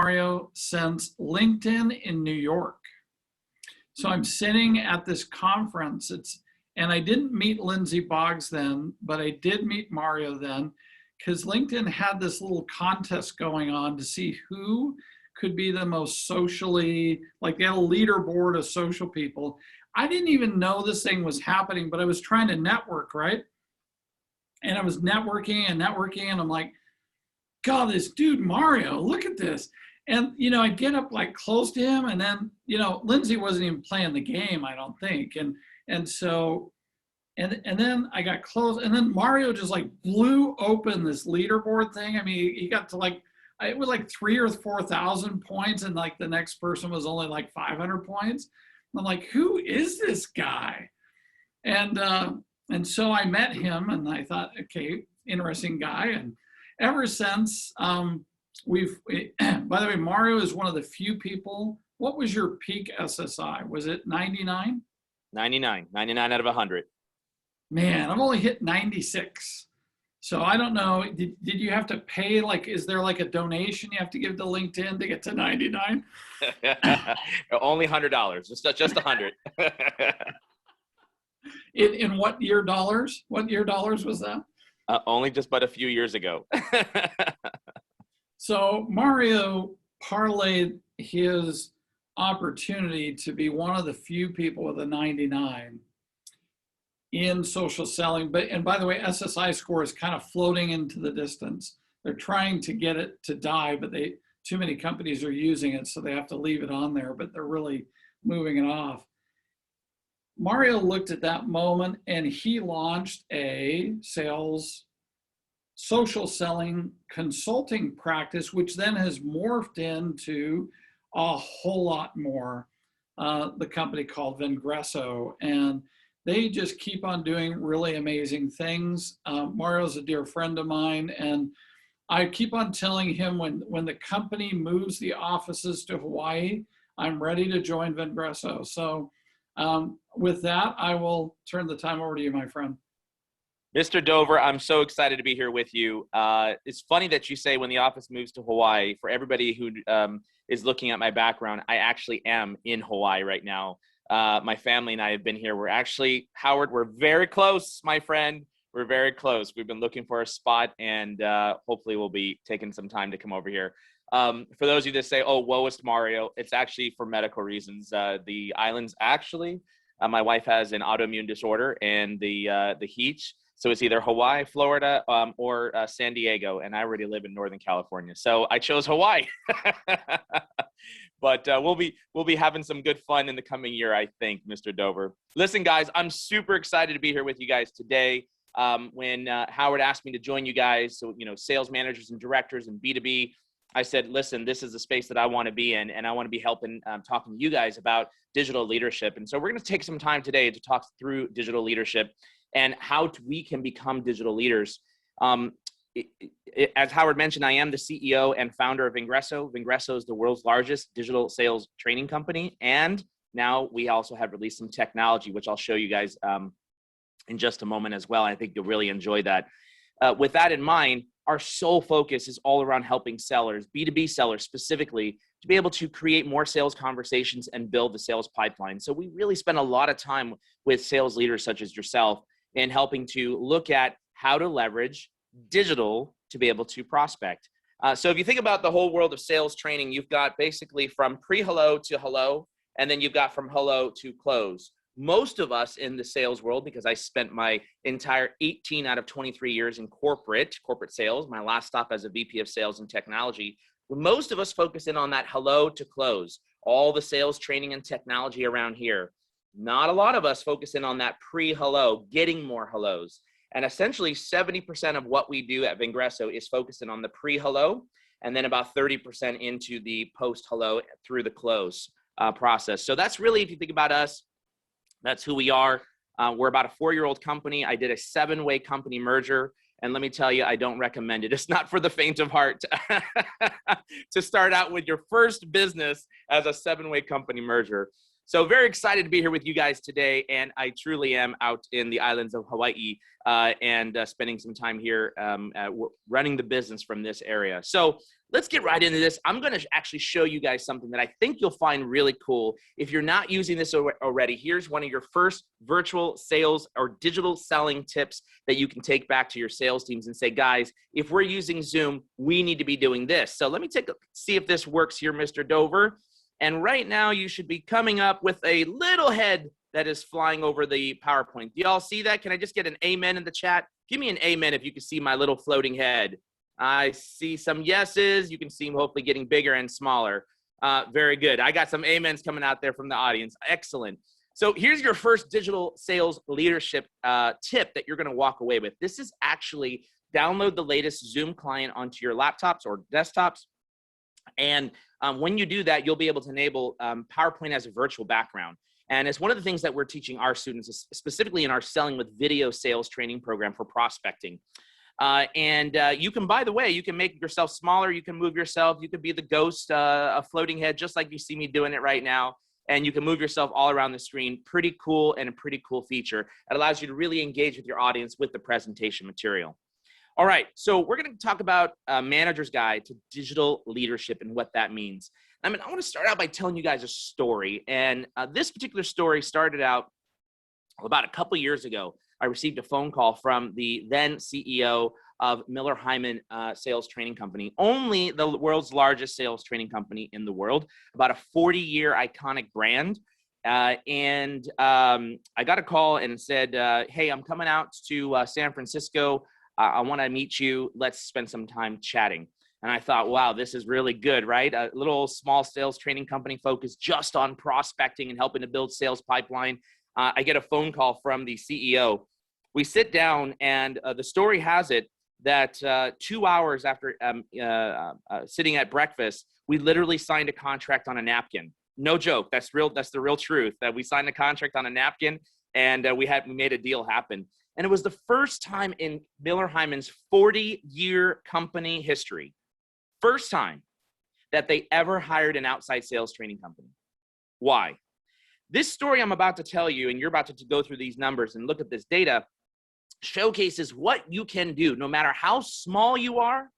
Mario, since LinkedIn in New York. So I'm sitting at this conference. And I didn't meet Lindsay Boggs then, but I did meet Mario then, because LinkedIn had this little contest going on to see who could be the most socially, like they had a leaderboard of social people. I didn't even know this thing was happening, but I was trying to network, right? And I was networking, and I'm like, God, this dude, Mario, look at this. And, I get up like close to him, and then, Lindsay wasn't even playing the game, I don't think. And so, and then I got close, and then Mario just like blew open this leaderboard thing. I mean, he got to like, it was like 3,000 or 4,000 points, and like the next person was only like 500 points. I'm like, who is this guy? And so I met him, and I thought, okay, interesting guy. And ever since, by the way, Mario is one of the few people. What was your peak SSI? Was it 99? 99 out of 100. Man, I've only hit 96. So I don't know, did you have to pay, like, is there like a donation you have to give to LinkedIn to get to 99? Only $100, just 100. In what year dollars? What year dollars was that? Only just but a few years ago. So Mario parlayed his opportunity to be one of the few people with a 99 in social selling. And by the way, SSI score is kind of floating into the distance. They're trying to get it to die, but too many companies are using it, so they have to leave it on there, but they're really moving it off. Mario looked at that moment, and he launched a social selling consulting practice, which then has morphed into a whole lot more. The company called Vengresso, and they just keep on doing really amazing things. Mario's a dear friend of mine, and I keep on telling him when the company moves the offices to Hawaii, I'm ready to join Vengresso. So with that, I will turn the time over to you, my friend. Mr. Dover, I'm so excited to be here with you. It's funny that you say when the office moves to Hawaii. For everybody who is looking at my background, I actually am in Hawaii right now. My family and I have been here. We're actually, Howard, we're very close, my friend. We're very close. We've been looking for a spot, and hopefully we'll be taking some time to come over here. For those of you that say, oh, woe is Mario, it's actually for medical reasons. The islands actually, my wife has an autoimmune disorder, and the heat. So it's either Hawaii, Florida, or San Diego, and I already live in Northern California. So I chose Hawaii. But we'll be having some good fun in the coming year, I think, Mr. Dover. Listen, guys, I'm super excited to be here with you guys today. When Howard asked me to join you guys, so sales managers and directors and B2B, I said, listen, this is the space that I want to be in, and I want to be helping talking to you guys about digital leadership. And so we're going to take some time today to talk through digital leadership and how we can become digital leaders. As Howard mentioned, I am the CEO and founder of Vengresso. Vengresso is the world's largest digital sales training company. And now we also have released some technology, which I'll show you guys in just a moment as well. I think you'll really enjoy that. With that in mind, our sole focus is all around helping sellers, B2B sellers specifically, to be able to create more sales conversations and build the sales pipeline. So we really spend a lot of time with sales leaders such as yourself in helping to look at how to leverage digital to be able to prospect. So if you think about the whole world of sales training, you've got basically from pre-hello to hello, and then you've got from hello to close. Most of us in the sales world, because I spent my entire 18 out of 23 years in corporate sales, my last stop as a VP of sales and technology, most of us focus in on that hello to close, all the sales training and technology around here. Not a lot of us focus in on that pre-hello, getting more hellos. And essentially 70% of what we do at Vengresso is focusing on the pre-hello, and then about 30% into the post-hello through the close process. So that's really, if you think about us, that's who we are. We're about a 4-year-old company. I did a 7-way company merger. And let me tell you, I don't recommend it. It's not for the faint of heart to start out with your first business as a 7-way company merger. So very excited to be here with you guys today, and I truly am out in the islands of Hawaii and spending some time here running the business from this area. So let's get right into this. I'm going to actually show you guys something that I think you'll find really cool. If you're not using this already, here's one of your first virtual sales or digital selling tips that you can take back to your sales teams and say, guys, if we're using Zoom, we need to be doing this. So let me see if this works here, Mr. Dover. And right now you should be coming up with a little head that is flying over the PowerPoint. Do y'all see that? Can I just get an amen in the chat? Give me an amen if you can see my little floating head. I see some yeses. You can see them hopefully getting bigger and smaller. Very good. I got some amens coming out there from the audience. Excellent. So here's your first digital sales leadership tip that you're going to walk away with. This is actually download the latest Zoom client onto your laptops or desktops. And when you do that, you'll be able to enable PowerPoint as a virtual background. And it's one of the things that we're teaching our students, specifically in our Selling with Video sales training program for prospecting. You can, by the way, you can make yourself smaller. You can move yourself. You could be the ghost, a floating head, just like you see me doing it right now. And you can move yourself all around the screen. Pretty cool and a pretty cool feature. It allows you to really engage with your audience with the presentation material. All right, so we're going to talk about a manager's guide to digital leadership and what that means. I want to start out by telling you guys a story. And this particular story started out about a couple years ago. I received a phone call from the then CEO of Miller Heiman Sales Training Company, only the world's largest sales training company in the world, about a 40-year iconic brand. I got a call and said, hey, I'm coming out to San Francisco. I want to meet you. Let's spend some time chatting. And I thought, wow, this is really good, right? A little small sales training company focused just on prospecting and helping to build sales pipeline. I get a phone call from the CEO. We sit down, and the story has it that 2 hours after sitting at breakfast, we literally signed a contract on a napkin. No joke. That's real. That's the real truth. That we signed a contract on a napkin, and we made a deal happen. And it was the first time in Miller Heiman's 40-year company history, first time that they ever hired an outside sales training company. Why? This story I'm about to tell you, and you're about to go through these numbers and look at this data, showcases what you can do, no matter how small you are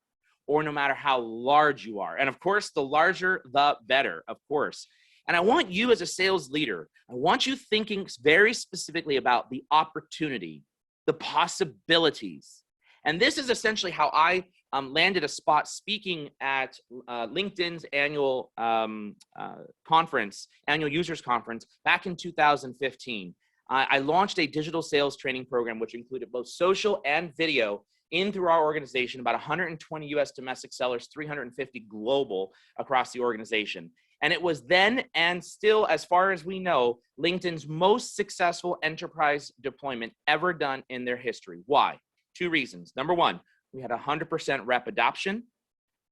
or no matter how large you are. And of course, the larger, the better, of course. And I want you as a sales leader, I want you thinking very specifically about the opportunity, the possibilities. And this is essentially how I landed a spot speaking at LinkedIn's annual annual users conference back in 2015. I launched a digital sales training program, which included both social and video in through our organization, about 120 US domestic sellers, 350 global across the organization. And it was then and still, as far as we know, LinkedIn's most successful enterprise deployment ever done in their history. Why? Two reasons. Number one, we had 100% rep adoption,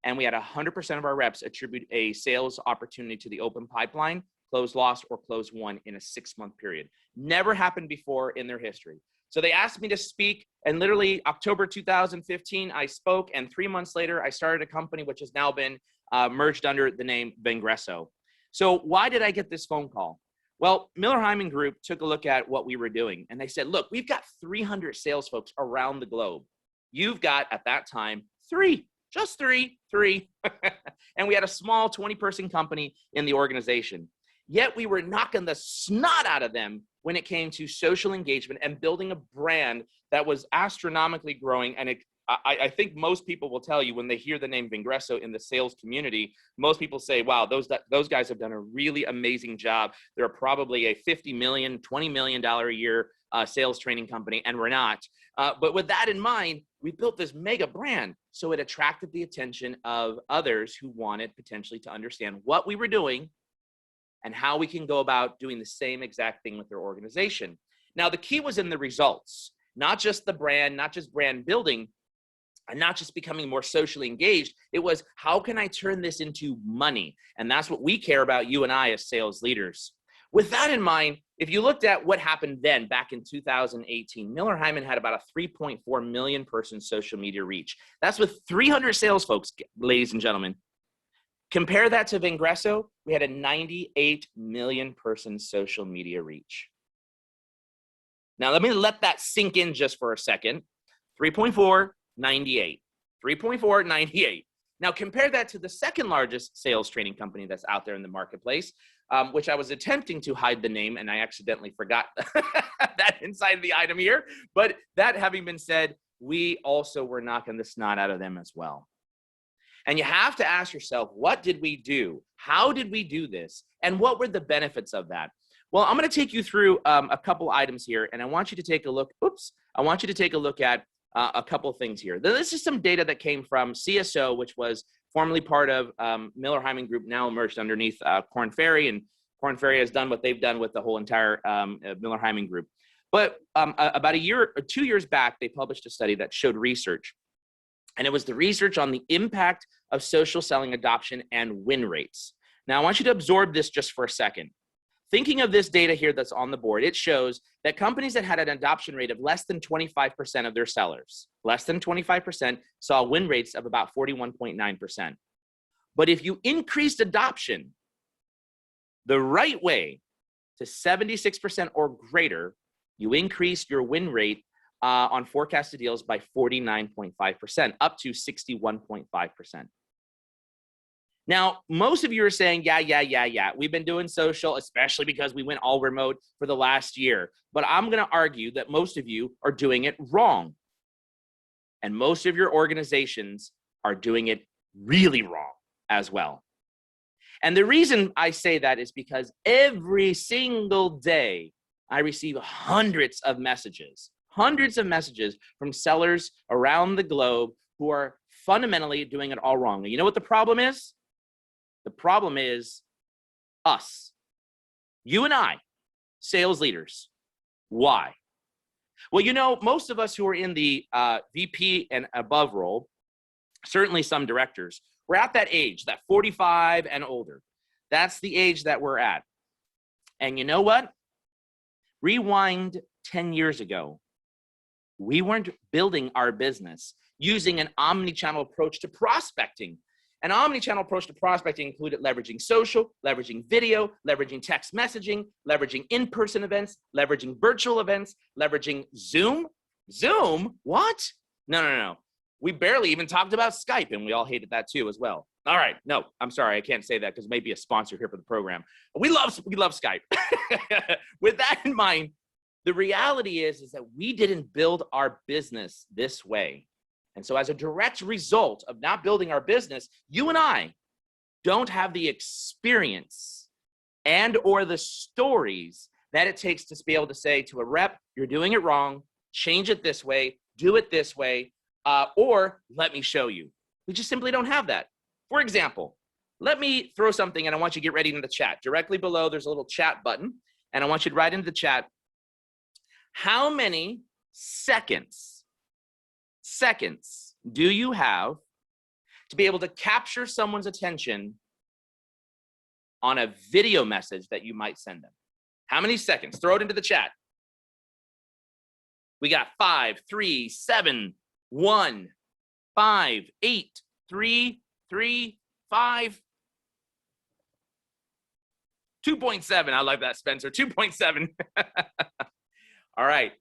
and we had 100% of our reps attribute a sales opportunity to the open pipeline, close lost, or close won in a 6-month period. Never happened before in their history. So they asked me to speak, and literally October 2015, I spoke, and 3 months later, I started a company which has now been merged under the name Vingresso. So why did I get this phone call? Well, Miller Heiman Group took a look at what we were doing, and they said, look, we've got 300 sales folks around the globe. You've got, at that time, just three. And we had a small 20-person company in the organization. Yet we were knocking the snot out of them when it came to social engagement and building a brand that was astronomically growing. And I think most people will tell you when they hear the name Vingresso in the sales community, most people say, wow, those guys have done a really amazing job. They're probably a $50 million, $20 million a year sales training company, and we're not. But with that in mind, we built this mega brand. So it attracted the attention of others who wanted potentially to understand what we were doing and how we can go about doing the same exact thing with their organization. Now, the key was in the results, not just the brand, not just brand building, and not just becoming more socially engaged. It was, how can I turn this into money? And that's what we care about, you and I, as sales leaders. With that in mind, if you looked at what happened then, back in 2018, Miller Heiman had about a 3.4 million person social media reach. That's with 300 sales folks, ladies and gentlemen. Compare that to Vingresso, we had a 98 million person social media reach. Now, let me let that sink in just for a second. 3.4, 98. 3.4, 98. Now, compare that to the second largest sales training company that's out there in the marketplace, which I was attempting to hide the name, and I accidentally forgot that inside the item here. But that having been said, we also were knocking the snot out of them as well. And you have to ask yourself, what did we do? How did we do this? And what were the benefits of that? Well, I'm going to take you through a couple items here, and I want you to take a look. I want you to take a look at a couple things here. This is some data that came from CSO, which was formerly part of Miller-Heiman Group, now merged underneath Korn Ferry, and Korn Ferry has done what they've done with the whole entire Miller-Heiman Group. But about a year or 2 years back, they published a study that showed research. And it was the research on the impact of social selling adoption and win rates. Now, I want you to absorb this just for a second. Thinking of this data here that's on the board, it shows that companies that had an adoption rate of less than 25% of their sellers, less than 25%, saw win rates of about 41.9%. But if you increased adoption the right way to 76% or greater, you increased your win rate on forecasted deals by 49.5%, up to 61.5%. Now, most of you are saying, yeah. We've been doing social, especially because we went all remote for the last year. But I'm going to argue that most of you are doing it wrong. And most of your organizations are doing it really wrong as well. And the reason I say that is because every single day, I receive hundreds of messages from sellers around the globe who are fundamentally doing it all wrong. And you know what the problem is? The problem is us, you and I, sales leaders. Why? Well, you know, most of us who are in the VP and above role, certainly some directors, we're at that age, that 45 and older. That's the age that we're at. And you know what? Rewind 10 years ago. We weren't building our business using an omni-channel approach to prospecting. An omni-channel approach to prospecting included leveraging social, leveraging video, leveraging text messaging, leveraging in-person events, leveraging virtual events, leveraging Zoom. Zoom? What? No. We barely even talked about Skype, and we all hated that too as well. All right, no, I'm sorry, I can't say that because maybe a sponsor here for the program. We love Skype. With that in mind, the reality is that we didn't build our business this way. And so as a direct result of not building our business, you and I don't have the experience and or the stories that it takes to be able to say to a rep, you're doing it wrong, change it this way, do it this way, or let me show you. We just simply don't have that. For example, let me throw something and I want you to get ready in the chat. Directly below, there's a little chat button, and I want you to write into the chat, how many seconds do you have to be able to capture someone's attention on a video message that you might send them? How many seconds? Throw it into the chat. We got 5, 3, 7, 1, 5, 8, 3, 3, 5, 2.7. I like that, Spencer. 2.7. All right.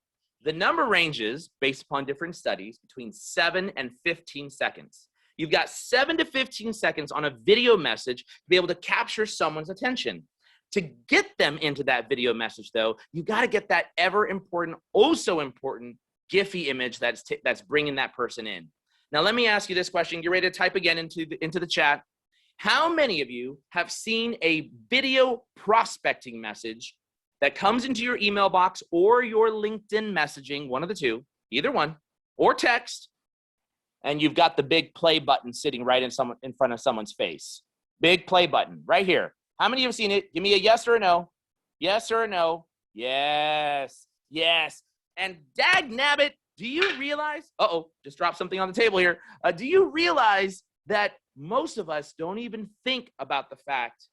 The number ranges based upon different studies between 7 and 15 seconds. You've got 7 to 15 seconds on a video message to be able to capture someone's attention. To get them into that video message, though, you got to get that ever important, oh so important Giphy image that's bringing that person in. Now, let me ask you this question. Get ready to type again into the chat. How many of you have seen a video prospecting message that comes into your email box or your LinkedIn messaging, one of the two, either one, or text, and you've got the big play button sitting right in front of someone's face? Big play button right here. How many of you have seen it? Give me a yes or a no. Yes or a no. Yes. Yes. And dag nabbit, do you realize, just dropped something on the table here. Do you realize that most of us don't even think about the fact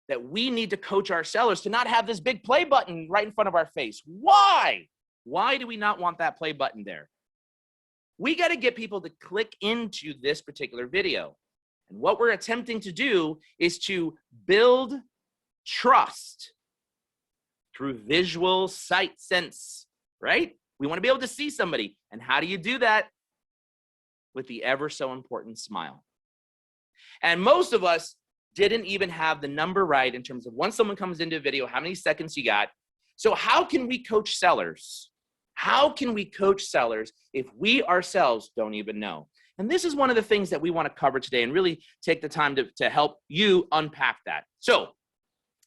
that we need to coach our sellers to not have this big play button right in front of our face? Why? Why do we not want that play button there? We got to get people to click into this particular video. And what we're attempting to do is to build trust through visual sight sense, right? We want to be able to see somebody. And how do you do that? With the ever so important smile. And most of us didn't even have the number right in terms of once someone comes into a video, how many seconds you got. So how can we coach sellers? How can we coach sellers if we ourselves don't even know? And this is one of the things that we want to cover today and really take the time to help you unpack that. So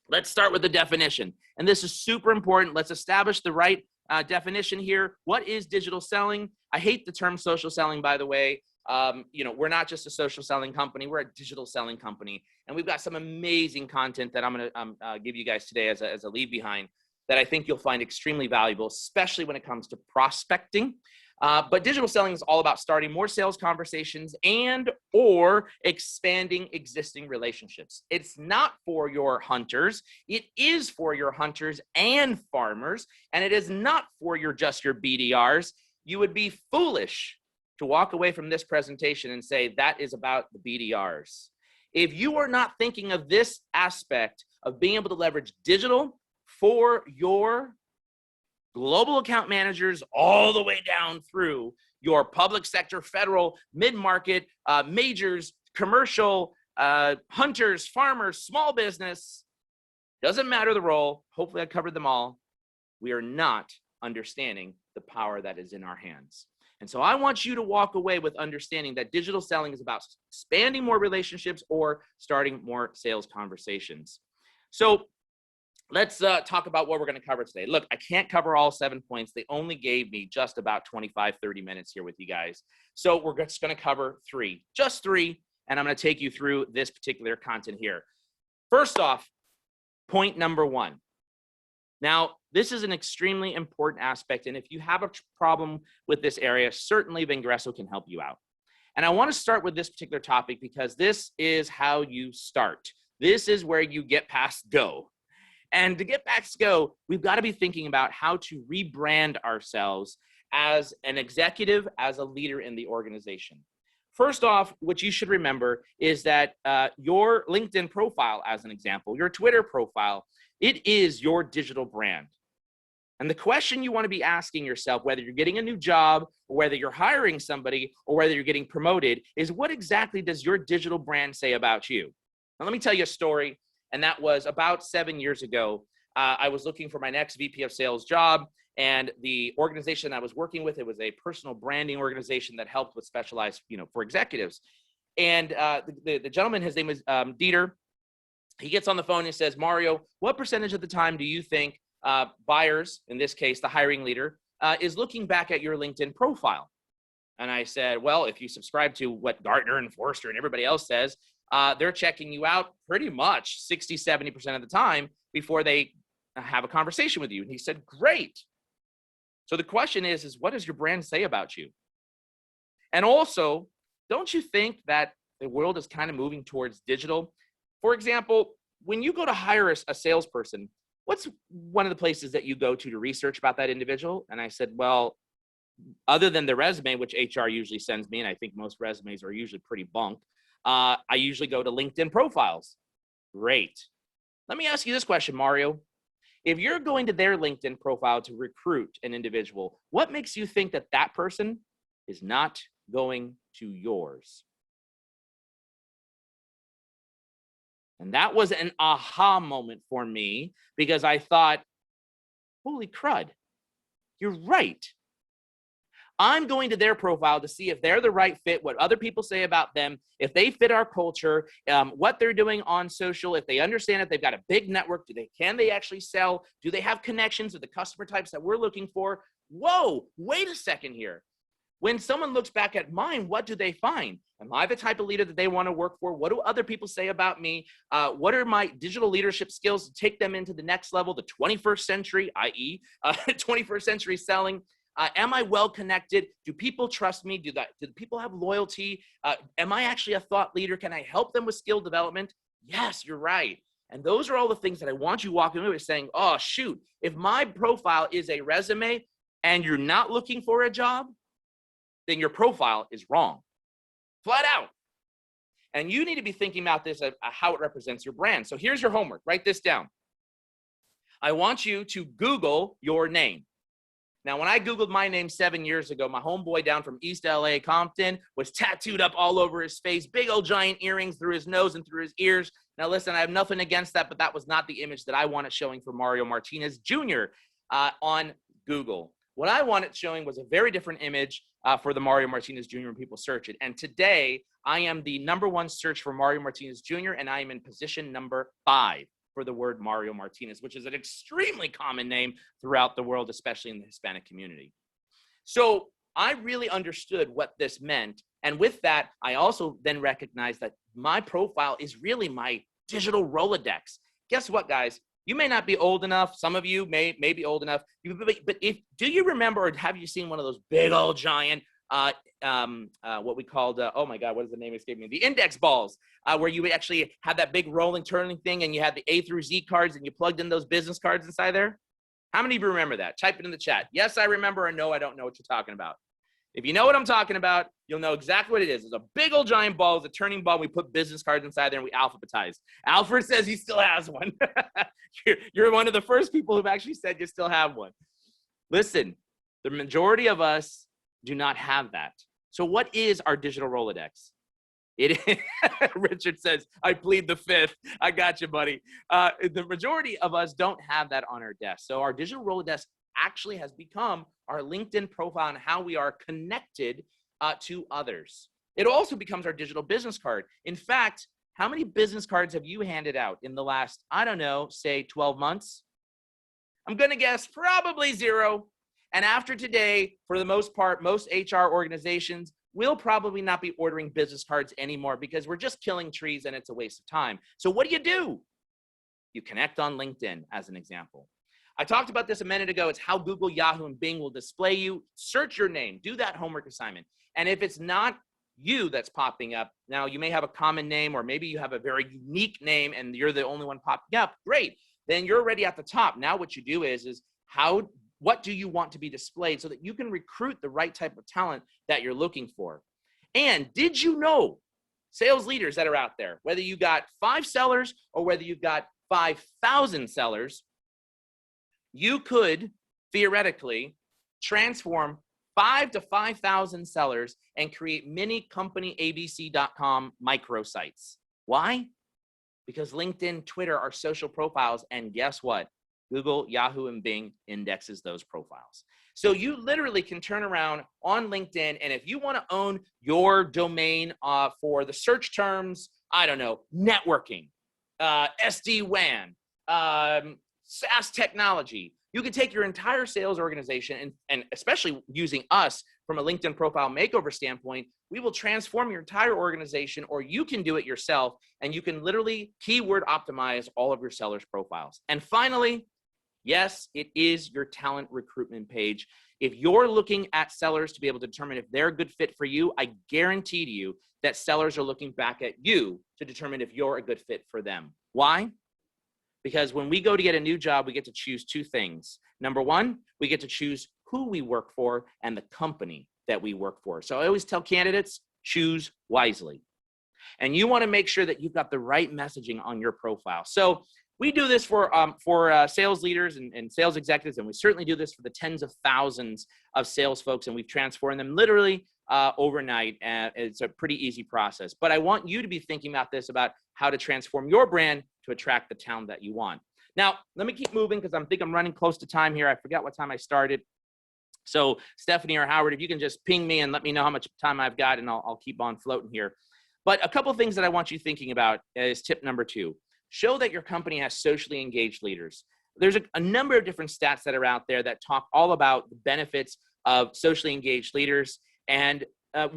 let's start with the definition. And this is super important. Let's establish the right definition here. What is digital selling? I hate the term social selling, by the way. We're not just a social selling company. We're a digital selling company. And we've got some amazing content that I'm going to give you guys today as a leave behind that I think you'll find extremely valuable, especially when it comes to prospecting. But digital selling is all about starting more sales conversations and or expanding existing relationships. It's not for your hunters. It is for your hunters and farmers, and it is not for just your BDRs. You would be foolish to walk away from this presentation and say that is about the BDRs. If you are not thinking of this aspect of being able to leverage digital for your global account managers all the way down through your public sector, federal, mid-market, majors, commercial, hunters, farmers, small business, doesn't matter the role. Hopefully I covered them all. We are not understanding the power that is in our hands. And so I want you to walk away with understanding that digital selling is about expanding more relationships or starting more sales conversations. So let's talk about what we're going to cover today. Look, I can't cover all 7 points. They only gave me just about 25, 30 minutes here with you guys. So we're just going to cover just three, and I'm going to take you through this particular content here. First off, point number one. Now, this is an extremely important aspect, and if you have a problem with this area, certainly Vingresso can help you out. And I want to start with this particular topic because this is how you start. This is where you get past go. And to get past go, we've got to be thinking about how to rebrand ourselves as an executive, as a leader in the organization. First off, what you should remember is that your LinkedIn profile, as an example, your Twitter profile, it is your digital brand. And the question you want to be asking yourself, whether you're getting a new job, or whether you're hiring somebody, or whether you're getting promoted, is what exactly does your digital brand say about you? Now, let me tell you a story, and that was about 7 years ago. I was looking for my next VP of sales job, and the organization I was working with, it was a personal branding organization that helped with specialized, for executives. And the gentleman, his name was Dieter. He gets on the phone and says, Mario, what percentage of the time do you think buyers, in this case, the hiring leader, is looking back at your LinkedIn profile? And I said, well, if you subscribe to what Gartner and Forrester and everybody else says, they're checking you out pretty much 60, 70% of the time before they have a conversation with you. And he said, great. So the question is what does your brand say about you? And also, don't you think that the world is kind of moving towards digital? For example, when you go to hire a salesperson, what's one of the places that you go to research about that individual? And I said, well, other than the resume, which HR usually sends me, and I think most resumes are usually pretty bunk, I usually go to LinkedIn profiles. Great. Let me ask you this question, Mario. If you're going to their LinkedIn profile to recruit an individual, what makes you think that that person is not going to yours? And that was an aha moment for me because I thought, holy crud, you're right. I'm going to their profile to see if they're the right fit, what other people say about them, if they fit our culture, what they're doing on social, if they understand it, they've got a big network, can they actually sell? Do they have connections with the customer types that we're looking for? Whoa, wait a second here. When someone looks back at mine, what do they find? Am I the type of leader that they want to work for? What do other people say about me? What are my digital leadership skills to take them into the next level, the 21st century, i.e. 21st century selling? Am I well connected? Do people trust me? Do people have loyalty? Am I actually a thought leader? Can I help them with skill development? Yes, you're right. And those are all the things that I want you walking away with saying, oh, shoot, if my profile is a resume and you're not looking for a job, then your profile is wrong, flat out. And you need to be thinking about this, how it represents your brand. So here's your homework. Write this down. I want you to Google your name. Now, when I Googled my name 7 years ago, my homeboy down from East LA, Compton, was tattooed up all over his face, big old giant earrings through his nose and through his ears. Now, listen, I have nothing against that, but that was not the image that I wanted showing for Mario Martinez Jr. On Google. What I wanted showing was a very different image for the Mario Martinez Jr. when people search it. And today, I am the #1 search for Mario Martinez Jr., and I am in position number 5. For the word Mario Martinez, which is an extremely common name throughout the world, especially in the Hispanic community. So I really understood what this meant. And with that, I also then recognized that my profile is really my digital Rolodex. Guess what, guys? You may not be old enough. Some of you may be old enough. But do you remember, or have you seen one of those big old giant what we called, oh my God, what is the name escaping me? The index balls, where you actually had that big rolling, turning thing, and you had the A through Z cards, and you plugged in those business cards inside there? How many of you remember that? Type it in the chat. Yes, I remember, or no, I don't know what you're talking about. If you know what I'm talking about, you'll know exactly what it is. It's a big old giant ball. It's a turning ball. We put business cards inside there, and we alphabetize. Alfred says he still has one. You're one of the first people who've actually said you still have one. Listen, the majority of us do not have that. So what is our digital Rolodex? It is, Richard says, I plead the 5th. I got you, buddy. The majority of us don't have that on our desk. So our digital Rolodex actually has become our LinkedIn profile and how we are connected to others. It also becomes our digital business card. In fact, how many business cards have you handed out in the last, I don't know, say 12 months? I'm going to guess probably 0. And after today, for the most part, most HR organizations will probably not be ordering business cards anymore because we're just killing trees and it's a waste of time. So what do? You connect on LinkedIn, as an example. I talked about this a minute ago. It's how Google, Yahoo, and Bing will display you. Search your name. Do that homework assignment. And if it's not you that's popping up, now you may have a common name, or maybe you have a very unique name and you're the only one popping up. Great. Then you're already at the top. Now what you do is what do you want to be displayed so that you can recruit the right type of talent that you're looking for? And did you know, sales leaders that are out there, whether you got 5 sellers or whether you've got 5,000 sellers, you could theoretically transform 5 to 5,000 sellers and create mini companyabc.com microsites. Why? Because LinkedIn, Twitter are social profiles, and guess what? Google, Yahoo, and Bing indexes those profiles. So you literally can turn around on LinkedIn, and if you want to own your domain for the search terms, I don't know, networking, SD-WAN, SaaS technology, you can take your entire sales organization, and especially using us from a LinkedIn profile makeover standpoint, we will transform your entire organization, or you can do it yourself, and you can literally keyword optimize all of your sellers' profiles. And finally, yes, it is your talent recruitment page. If you're looking at sellers to be able to determine if they're a good fit for you, I guarantee to you that sellers are looking back at you to determine if you're a good fit for them. Why? Because when we go to get a new job, we get to choose 2 things. Number 1, we get to choose who we work for and the company that we work for. So I always tell candidates, choose wisely. And you want to make sure that you've got the right messaging on your profile. So we do this for sales leaders and sales executives, and we certainly do this for the tens of thousands of sales folks, and we've transformed them literally overnight, and it's a pretty easy process. But I want you to be thinking about this, about how to transform your brand to attract the talent that you want. Now, let me keep moving because I think I'm running close to time here. I forgot what time I started. So Stephanie or Howard, if you can just ping me and let me know how much time I've got, and I'll keep on floating here. But a couple of things that I want you thinking about is tip number 2. Show that your company has socially engaged leaders. There's a number of different stats that are out there that talk all about the benefits of socially engaged leaders. And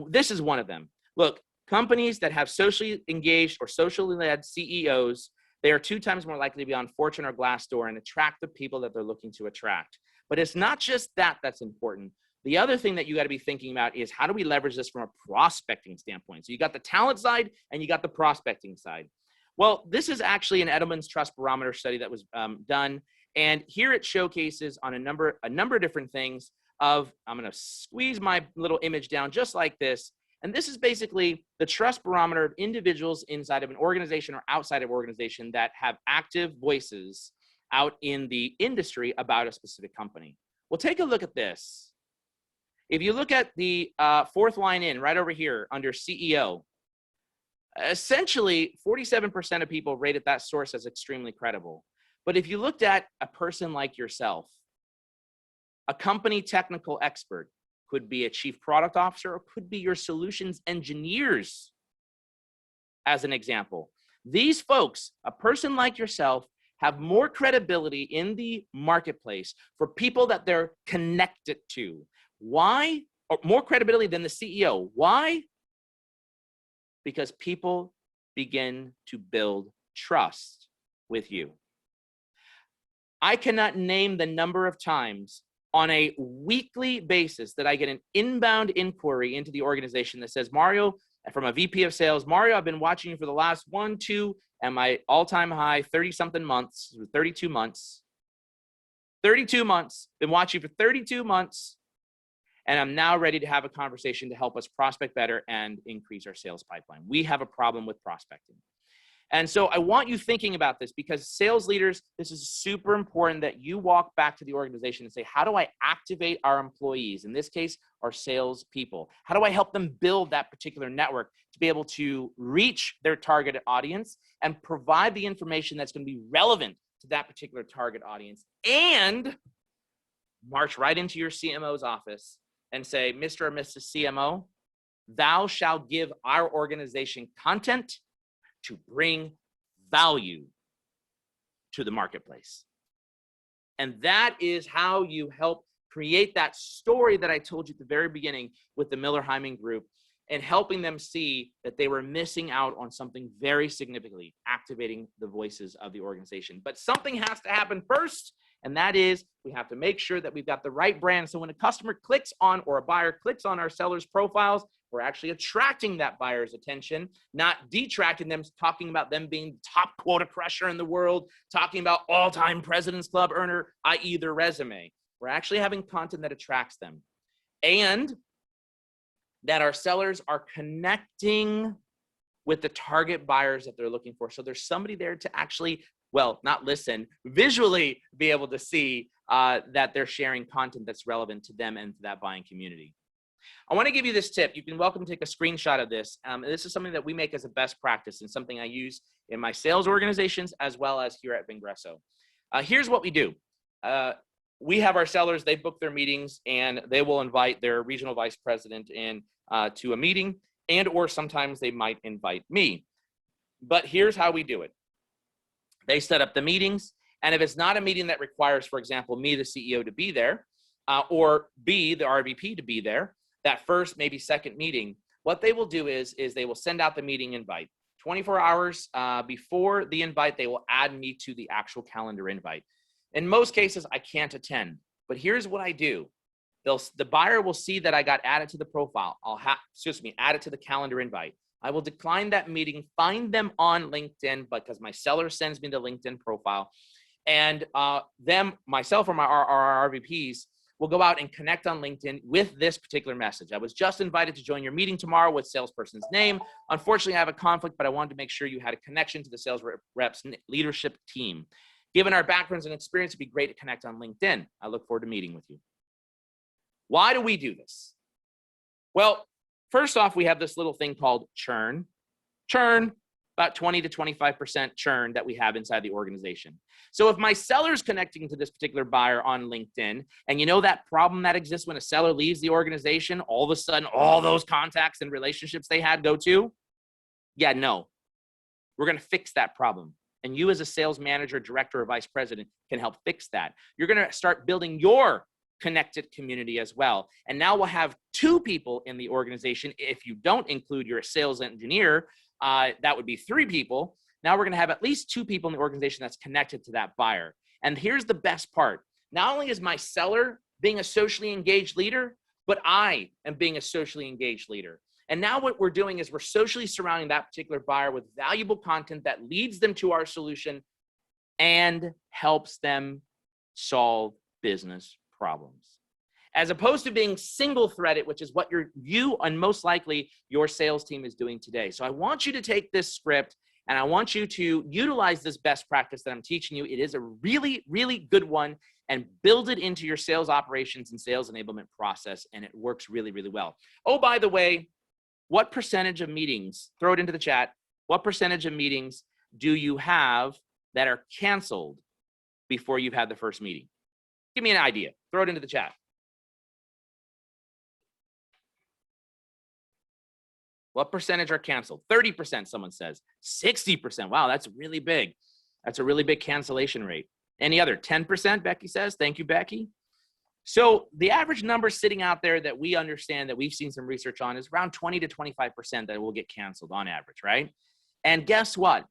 this is one of them. Look, companies that have socially engaged or socially led CEOs, they are 2 times more likely to be on Fortune or Glassdoor and attract the people that they're looking to attract. But it's not just that that's important. The other thing that you got to be thinking about is, how do we leverage this from a prospecting standpoint? So you got the talent side and you got the prospecting side. Well, this is actually an Edelman's Trust Barometer study that was done. And here it showcases on a number of different things of, I'm going to squeeze my little image down just like this. And this is basically the trust barometer of individuals inside of an organization or outside of an organization that have active voices out in the industry about a specific company. Well, take a look at this. If you look at the fourth line in right over here under CEO, essentially 47% of people rated that source as extremely credible. But if you looked at a person like yourself, a company technical expert, could be a chief product officer, or could be your solutions engineers, as an example. These folks, a person like yourself, have more credibility in the marketplace for people that they're connected to. Why? Or more credibility than the CEO. Why? Because people begin to build trust with you. I cannot name the number of times on a weekly basis that I get an inbound inquiry into the organization that says, Mario, from a VP of sales, Mario, I've been watching you for the last 1, 2, and my all-time high, 30-something months, 32 months. 32 months, been watching you for 32 months, and I'm now ready to have a conversation to help us prospect better and increase our sales pipeline. We have a problem with prospecting. And so I want you thinking about this, because sales leaders, this is super important that you walk back to the organization and say, how do I activate our employees? In this case, our sales people. How do I help them build that particular network to be able to reach their targeted audience and provide the information that's going to be relevant to that particular target audience, and march right into your CMO's office and say, Mr. or Mrs. CMO, thou shalt give our organization content to bring value to the marketplace. And that is how you help create that story that I told you at the very beginning with the Miller-Hyman Group, and helping them see that they were missing out on something very significantly, activating the voices of the organization. But something has to happen first, and that is we have to make sure that we've got the right brand. So when a customer clicks on, or a buyer clicks on our sellers' profiles, we're actually attracting that buyer's attention, not detracting them, talking about them being the top quota crusher in the world, talking about all-time President's Club earner, i.e. their resume. We're actually having content that attracts them. And that our sellers are connecting with the target buyers that they're looking for. So there's somebody there to actually, well, not listen, visually be able to see that they're sharing content that's relevant to them and to that buying community. I want to give you this tip. You can welcome to take a screenshot of this. This is something that we make as a best practice and something I use in my sales organizations as well as here at Vingresso. Here's what we do. We have our sellers, they book their meetings, and they will invite their regional vice president in to a meeting, and or sometimes they might invite me. But here's how we do it. They set up the meetings, and if it's not a meeting that requires, for example, me, the CEO, to be there, or B, the RVP, to be there, that first, maybe second meeting, what they will do is they will send out the meeting invite. 24 hours before the invite, they will add me to the actual calendar invite. In most cases, I can't attend, but here's what I do. The buyer will see that I got added to the profile. Add it to the calendar invite. I will decline that meeting, find them on LinkedIn, because my seller sends me the LinkedIn profile, and myself or our RVPs will go out and connect on LinkedIn with this particular message. I was just invited to join your meeting tomorrow with salesperson's name. Unfortunately, I have a conflict, but I wanted to make sure you had a connection to the sales reps leadership team. Given our backgrounds and experience, it'd be great to connect on LinkedIn. I look forward to meeting with you. Why do we do this? Well, first off, we have this little thing called churn. Churn, about 20 to 25% churn that we have inside the organization. So if my seller's connecting to this particular buyer on LinkedIn, and you know that problem that exists when a seller leaves the organization, all of a sudden, all those contacts and relationships they had go to? Yeah, no. We're going to fix that problem. And you as a sales manager, director, or vice president can help fix that. You're going to start building your connected community as well. And now we'll have 2 people in the organization. If you don't include your sales engineer, that would be 3 people. Now we're going to have at least 2 people in the organization that's connected to that buyer. And here's the best part. Not only is my seller being a socially engaged leader, but I am being a socially engaged leader. And now what we're doing is we're socially surrounding that particular buyer with valuable content that leads them to our solution and helps them solve business problems. as opposed to being single threaded, which is what you and most likely your sales team is doing today. So I want you to take this script and I want you to utilize this best practice that I'm teaching you. It is a really, really good one, and build it into your sales operations and sales enablement process. And it works really, really well. Oh, by the way, what percentage of meetings, throw it into the chat, what percentage of meetings do you have that are canceled before you've had the first meeting? Give me an idea. Throw it into the chat. What percentage are canceled? 30%, someone says. 60%. Wow, that's really big. That's a really big cancellation rate. Any other? 10%, Becky says. Thank you, Becky. So the average number sitting out there that we understand, that we've seen some research on, is around 20 to 25% that will get canceled on average, right? And guess what?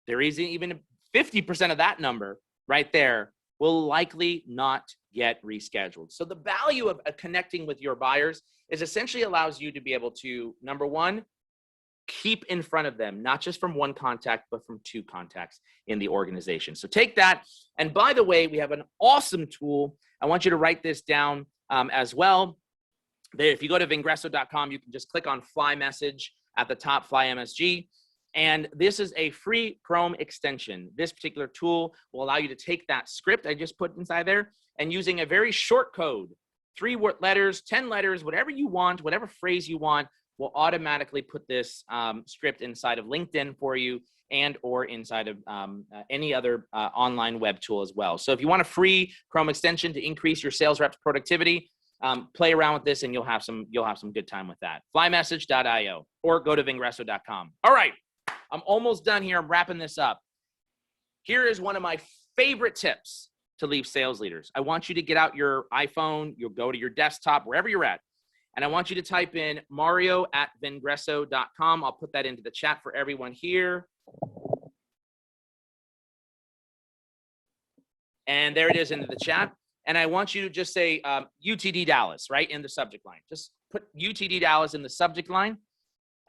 There is even 50% of that number right there will likely not get rescheduled. So the value of connecting with your buyers is essentially allows you to be able to, number one, keep in front of them, not just from one contact, but from two contacts in the organization. So take that. And by the way, we have an awesome tool. I want you to write this down as well. If you go to vingresso.com, you can just click on Fly Message at the top, Fly MSG. And this is a free Chrome extension. This particular tool will allow you to take that script I just put inside there, and using a very short code, 3 letters, 10 letters, whatever you want, whatever phrase you want, will automatically put this script inside of LinkedIn for you, and or inside of any other online web tool as well. So if you want a free Chrome extension to increase your sales reps productivity, play around with this and you'll have some good time with that. Flymessage.io or go to vingresso.com. All right, I'm almost done here. I'm wrapping this up. Here is one of my favorite tips to leave sales leaders. I want you to get out your iPhone, you'll go to your desktop, wherever you're at, and I want you to type in mario@vingresso.com. I'll put that into the chat for everyone here. And there it is into the chat. And I want you to just say UTD Dallas, right, in the subject line. Just put UTD Dallas in the subject line.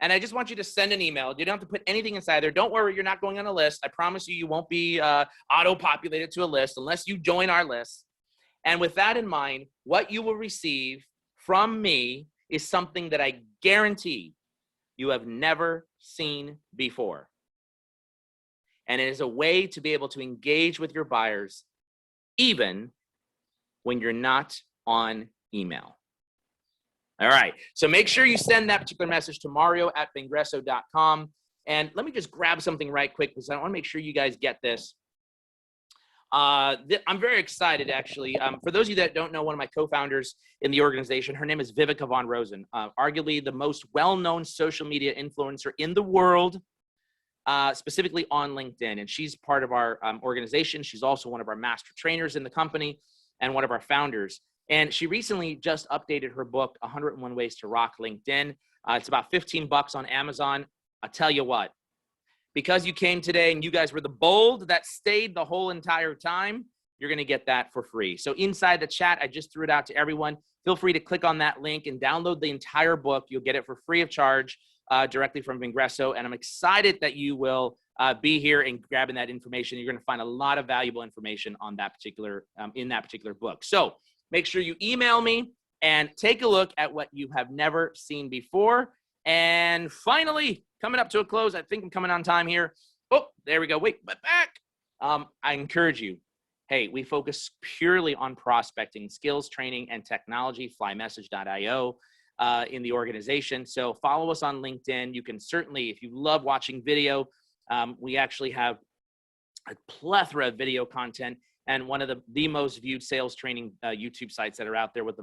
And I just want you to send an email. You don't have to put anything inside there. Don't worry, you're not going on a list. I promise you, you won't be auto-populated to a list unless you join our list. And with that in mind, what you will receive from me is something that I guarantee you have never seen before. And it is a way to be able to engage with your buyers even when you're not on email. All right, so make sure you send that particular message to mario@vingresso.com. And let me just grab something right quick because I want to make sure you guys get this. I'm very excited, actually. For those of you that don't know, one of my co-founders in the organization, her name is Vivica Von Rosen, arguably the most well-known social media influencer in the world, specifically on LinkedIn. And she's part of our organization. She's also one of our master trainers in the company and one of our founders. And she recently just updated her book, 101 Ways to Rock LinkedIn. It's about $15 on Amazon. I'll tell you what, because you came today and you guys were the bold that stayed the whole entire time, you're going to get that for free. So inside the chat, I just threw it out to everyone. Feel free to click on that link and download the entire book. You'll get it for free of charge directly from Vingresso. And I'm excited that you will be here and grabbing that information. You're going to find a lot of valuable information on that particular, in that particular book. So make sure you email me and take a look at what you have never seen before. And finally, coming up to a close, I think I'm coming on time here. Oh, there we go. Wait, but back. I encourage you. Hey, we focus purely on prospecting, skills, training, and technology, flymessage.io in the organization. So follow us on LinkedIn. You can certainly, if you love watching video, we actually have a plethora of video content and one of the most viewed sales training YouTube sites that are out there with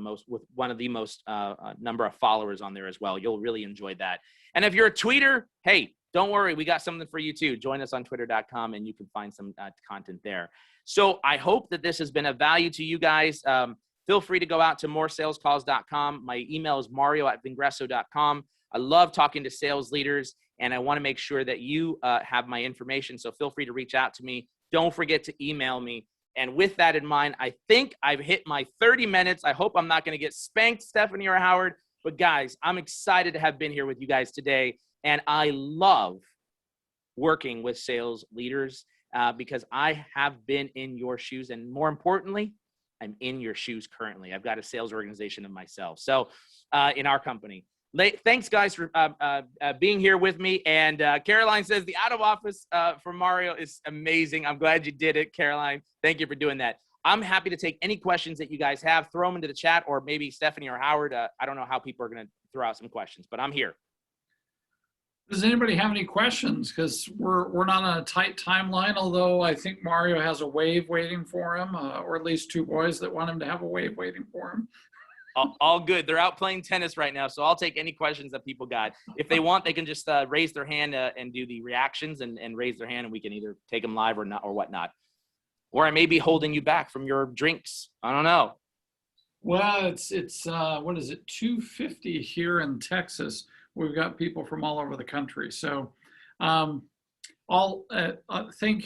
one of the most number of followers on there as well. You'll really enjoy that. And if you're a tweeter, hey, don't worry, we got something for you too. Join us on twitter.com and you can find some content there. So I hope that this has been of value to you guys. Feel free to go out to moresalescalls.com. My email is mario@vingresso.com. I love talking to sales leaders and I want to make sure that you have my information. So feel free to reach out to me. Don't forget to email me. And with that in mind, I think I've hit my 30 minutes. I hope I'm not going to get spanked, Stephanie or Howard. But guys, I'm excited to have been here with you guys today. And I love working with sales leaders because I have been in your shoes. And more importantly, I'm in your shoes currently. I've got a sales organization of myself. So in our company. Thanks, guys, for being here with me. And Caroline says the out of office for Mario is amazing. I'm glad you did it, Caroline. Thank you for doing that. I'm happy to take any questions that you guys have. Throw them into the chat, or maybe Stephanie or Howard. I don't know how people are going to throw out some questions, but I'm here. Does anybody have any questions? Because we're not on a tight timeline, although I think Mario has a wave waiting for him, or at least two boys that want him to have a wave waiting for him. All good. They're out playing tennis right now, so I'll take any questions that people got. If they want, they can just raise their hand and do the reactions and raise their hand, and we can either take them live or not, or whatnot. Or I may be holding you back from your drinks. I don't know. Well, it's what is it, 2:50 here in Texas. We've got people from all over the country. So thank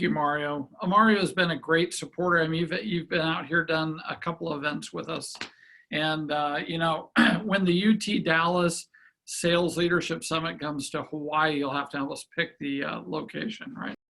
you, Mario. Mario has been a great supporter. I mean, you've been out here, done a couple of events with us. And, you know, when the UT Dallas Sales Leadership Summit comes to Hawaii, you'll have to help us pick the location, right?